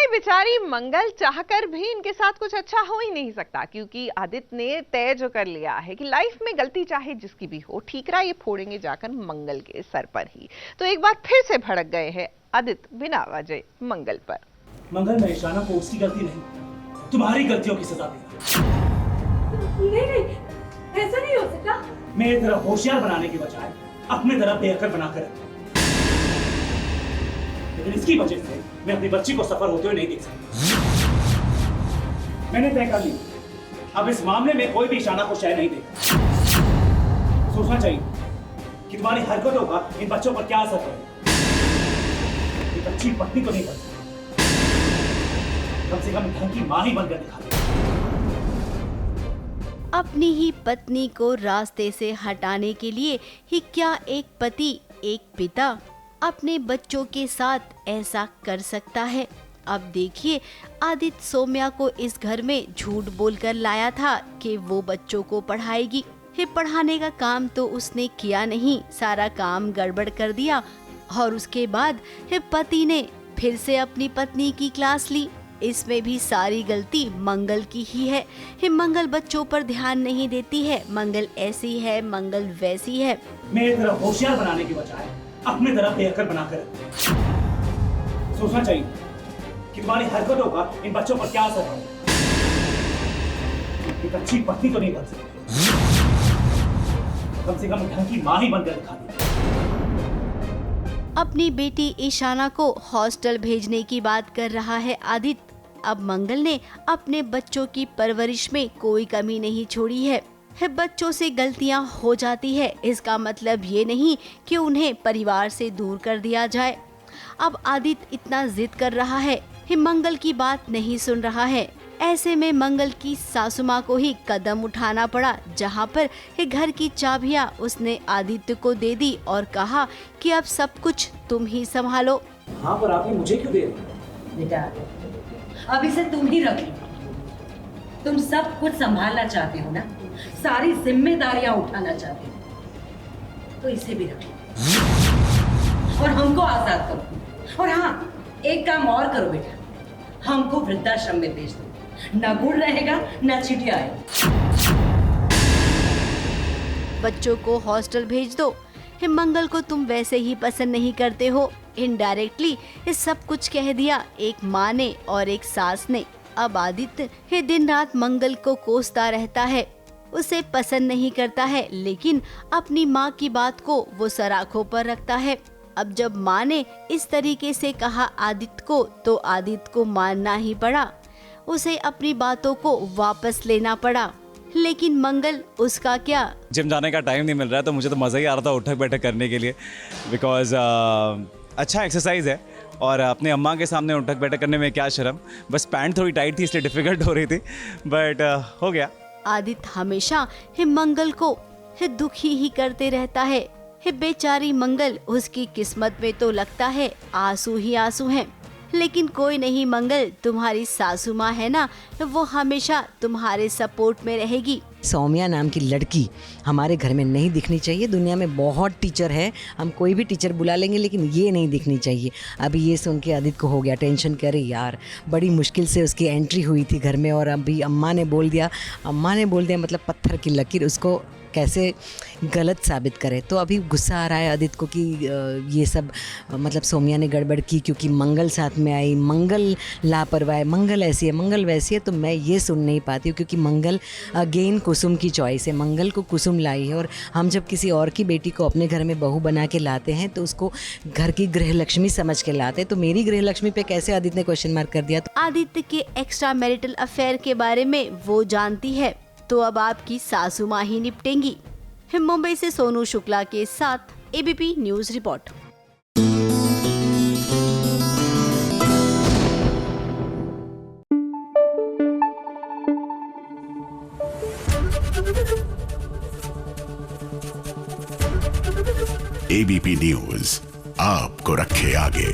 भाई बेचारी मंगल चाहकर भी इनके साथ कुछ अच्छा हो ही नहीं सकता, क्योंकि आदित्य ने तय जो कर लिया है कि लाइफ में गलती चाहे जिसकी भी हो, ठीकरा ये फोड़ेंगे जाकर मंगल के सर पर ही। तो एक बार फिर से भड़क गए हैं आदित्य बिना वजह मंगल पर। मंगल, मैं ईशाना को उसकी गलती नहीं, तुम्हारी गलतियों की सजा देगा। नहीं, ऐसा नहीं हो सकता। मेरी तरह होशियार बनाने के बजाय अपने तरह बेअक्ल बनाकर रखा, लेकिन इसकी वजह से मैं अपनी बच्ची को सफर होते हुए नहीं देख सकता। मैंने तय कर लिया, अब इस मामले में कोई भी ईशाना को शय नहीं देगा। सोचना चाहिए कि तुम्हारी हरकतों का इन बच्चों पर क्या असर पड़ेगा। एक अच्छी पत्नी को नहीं कर सकती, कम से कम घर की मां ही बनकर दिखा दे। अपनी ही पत्नी को रास्ते से हटाने के लिए ही क्या एक पति, एक पिता अपने बच्चों के साथ ऐसा कर सकता है। अब देखिए, आदित्य सौम्या को इस घर में झूठ बोलकर लाया था कि वो बच्चों को पढ़ाएगी। पढ़ाने का काम तो उसने किया नहीं, सारा काम गड़बड़ कर दिया। और उसके बाद पति ने फिर से अपनी पत्नी की क्लास ली। इसमें भी सारी गलती मंगल की ही है। मंगल बच्चों पर ध्यान नहीं देती है, मंगल ऐसी है, मंगल वैसी है। मेरी तरह होशियार बनाने के बजाय अपने तरह बेअक्ल बनाकर रखते। सोचना चाहिए कि तुम्हारी हरकतों का इन बच्चों पर क्या असर पड़ेगा। एक अच्छी पत्नी तो नहीं बन सकती, कम से कम घर की मां ही बनकर दिखा दे। अपनी बेटी ईशाना को हॉस्टल भेजने की बात कर रहा है आदित्य। अब मंगल ने अपने बच्चों की परवरिश में कोई कमी नहीं छोड़ी है। बच्चों से गलतियां हो जाती है, इसका मतलब ये नहीं कि उन्हें परिवार से दूर कर दिया जाए। अब आदित्य इतना जिद कर रहा है, मंगल की बात नहीं सुन रहा है। ऐसे में मंगल की सासू माँ को ही कदम उठाना पड़ा, जहाँ पर घर की चाबियाँ उसने आदित्य को दे दी और कहा कि अब सब कुछ तुम ही संभालो। हाँ, पर आपने मुझे क्यों दे दी? बेटा, अब इसे तुम ही रख लो। तुम सब कुछ संभालना चाहते हो ना, सारी जिम्मेदारियां उठाना चाहते हो, तो इसे भी रख लो और हमको आजाद करो। और हाँ, एक काम और करो बेटा, हमको वृद्धाश्रम में भेज दो। ना गुड़ रहेगा, ना चिड़िया आएगी। बच्चों को हॉस्टल भेज दो। मंगल को तुम वैसे ही पसंद नहीं करते हो। इनडायरेक्टली ये सब कुछ कह दिया एक माँ ने और एक सास ने। अब आदित्य दिन रात मंगल को कोसता रहता है, उसे पसंद नहीं करता है, लेकिन अपनी माँ की बात को वो सर आंखों पर रखता है। अब जब माँ ने इस तरीके से कहा आदित्य को, तो आदित्य को मानना ही पड़ा। उसे अपनी बातों को वापस लेना पड़ा। लेकिन मंगल, उसका क्या? जिम जाने का टाइम नहीं मिल रहा है, तो मुझे तो मज़ा ही आ रहा था उठक बैठक करने के लिए, बिकॉज अच्छा एक्सरसाइज है। और अपने अम्मा के सामने उठक बैठक करने में क्या शर्म। बस पैंट थोड़ी टाइट थी, इसलिए डिफिकल्ट हो रही थी, बट हो गया। आदित्य हमेशा मंगल को दुखी ही करते रहता है। बेचारी मंगल, उसकी किस्मत में तो लगता है आंसू ही आंसू हैं। लेकिन कोई नहीं मंगल, तुम्हारी सासू माँ है ना, वो हमेशा तुम्हारे सपोर्ट में रहेगी। सौम्या नाम की लड़की हमारे घर में नहीं दिखनी चाहिए। दुनिया में बहुत टीचर है, हम कोई भी टीचर बुला लेंगे, लेकिन ये नहीं दिखनी चाहिए। अभी ये सुन के आदित्य को हो गया टेंशन, करे यार बड़ी मुश्किल से उसकी एंट्री हुई थी घर में, और अभी अम्मा ने बोल दिया मतलब पत्थर की लकीर, उसको कैसे गलत साबित करे। तो अभी गुस्सा आ रहा है आदित्य को कि ये सब मतलब सौम्या ने गड़बड़ की, क्योंकि मंगल साथ में आई, मंगल लापरवाह है, मंगल ऐसी है, मंगल वैसी है। तो मैं ये सुन नहीं पाती हूँ, क्योंकि मंगल अगेन कुसुम की चॉइस है। मंगल को कुसुम लाई है, और हम जब किसी और की बेटी को अपने घर में बहू बना के लाते हैं तो उसको घर की गृहलक्ष्मी समझ के लाते हैं। तो मेरी गृहलक्ष्मी पे कैसे आदित्य ने क्वेश्चन मार्क कर दिया। तो आदित्य के एक्स्ट्रा मैरिटल अफेयर के बारे में वो जानती है, तो अब आपकी सासू माँ ही निपटेंगी। मुंबई से सोनू शुक्ला के साथ ABP news report. ABP news आपको रखे आगे।